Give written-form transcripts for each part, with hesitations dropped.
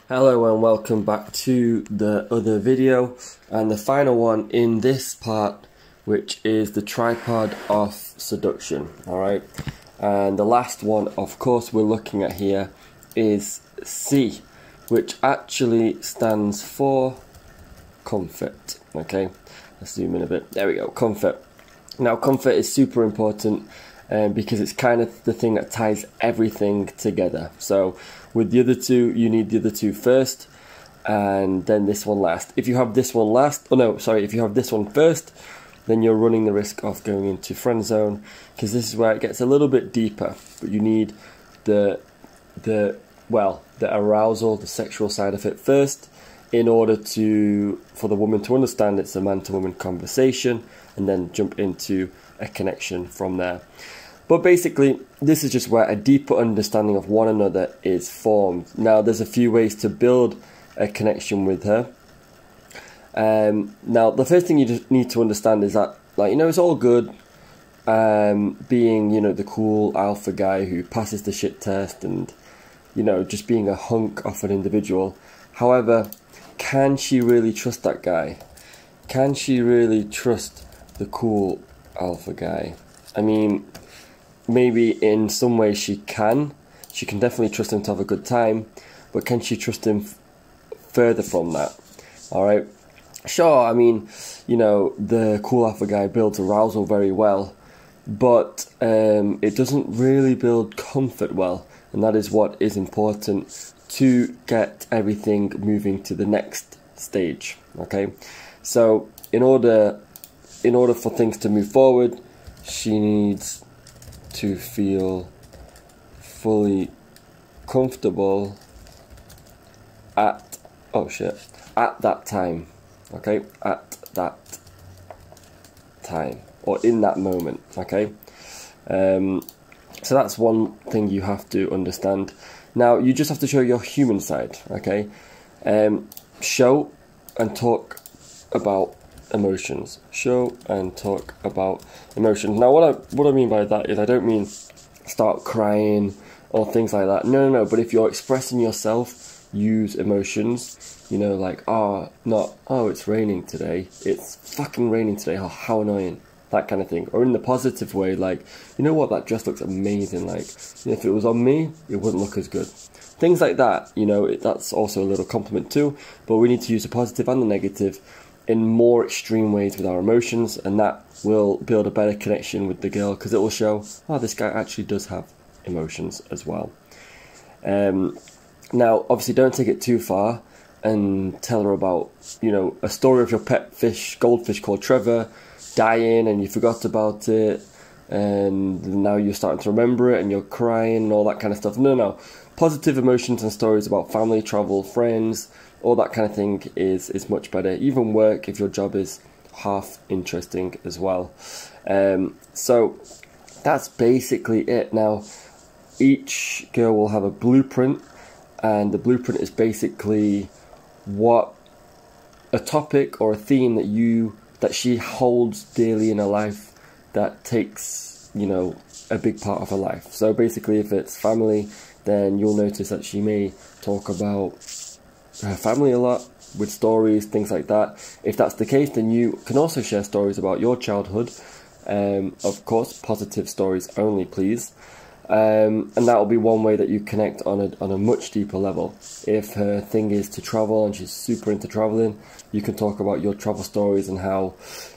Hello and welcome back to the other video and the final one in this part, which is the tripod of seduction. Alright, and the last one of course we're looking at here is C, which actually stands for comfort. Okay, let's zoom in a bit. There we go, comfort. Now comfort is super important because it's kind of the thing that ties everything together. So with the other two, you need the other two first, and then this one last. If you have this one last, if you have this one first, then you're running the risk of going into friend zone, because this is where it gets a little bit deeper. But you need the arousal, the sexual side of it first, in order for the woman to understand it's a man-to-woman conversation, and then jump into a connection from there. But basically, this is just where a deeper understanding of one another is formed. Now, there's a few ways to build a connection with her. Now, the first thing you just need to understand is that, it's all good being, the cool alpha guy who passes the shit test and, just being a hunk of an individual. However, can she really trust that guy? Can she really trust the cool alpha guy? I mean, maybe in some ways she can. She can definitely trust him to have a good time, but can she trust him further from that? Alright, sure, I mean, the cool alpha guy builds arousal very well, but it doesn't really build comfort well, and that is what is important to get everything moving to the next stage. Okay, so in order for things to move forward, she needs to feel fully comfortable at that time. Okay, at that time, or in that moment. Okay, so that's one thing you have to understand. Now you just have to show your human side. Okay, show and talk about emotions. Show and talk about emotions. Now what I mean by that is, I don't mean start crying or things like that. No. But if you're expressing yourself, use emotions. It's raining today. It's fucking raining today. Oh, how annoying. That kind of thing. Or in the positive way, that dress looks amazing. If it was on me, it wouldn't look as good. Things like that, that's also a little compliment too. But we need to use the positive and the negative in more extreme ways with our emotions, and that will build a better connection with the girl, because it will show, this guy actually does have emotions as well. Now, obviously, don't take it too far and tell her about, a story of your pet goldfish called Trevor, dying and you forgot about it, and now you're starting to remember it and you're crying and all that kind of stuff. No. Positive emotions and stories about family, travel, friends, all that kind of thing is much better. Even work, if your job is half interesting as well. So that's basically it. Now, each girl will have a blueprint, and the blueprint is basically what a topic or a theme that she holds dearly in her life, that takes, a big part of her life. So basically, if it's family, then you'll notice that she may talk about her family a lot, with stories, things like that. If that's the case, then you can also share stories about your childhood. Of course, positive stories only, please. And that will be one way that you connect on a much deeper level. If her thing is to travel and she's super into traveling, you can talk about your travel stories and how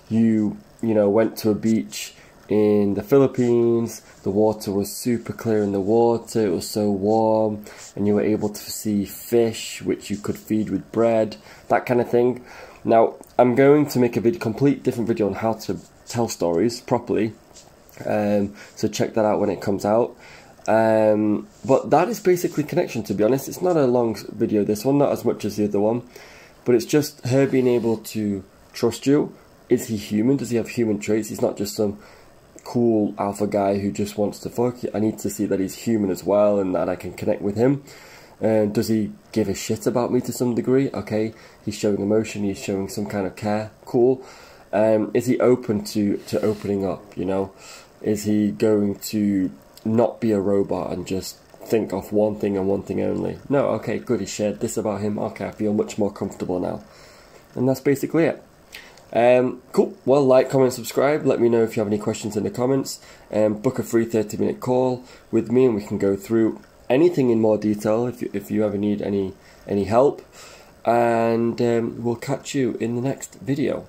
you went to a beach in the Philippines. The water was super clear in the water, it was so warm, and you were able to see fish which you could feed with bread, that kind of thing. Now, I'm going to make a complete different video on how to tell stories properly, so check that out when it comes out. But that is basically connection, to be honest. It's not a long video, this one, not as much as the other one, but it's just her being able to trust you. Is he human? Does he have human traits? He's not just some cool alpha guy who just wants to fuck. I need to see that he's human as well, and that I can connect with him. Does he give a shit about me to some degree? Okay, he's showing emotion, he's showing some kind of care. Cool. Is he open to opening up, Is he going to not be a robot and just think of one thing and one thing only. No, okay, good, he shared this about him. Okay, I feel much more comfortable now. And that's basically it. Cool. Well, like, comment, subscribe. Let me know if you have any questions in the comments. Book a free 30-minute call with me and we can go through anything in more detail if you ever need any help. And we'll catch you in the next video.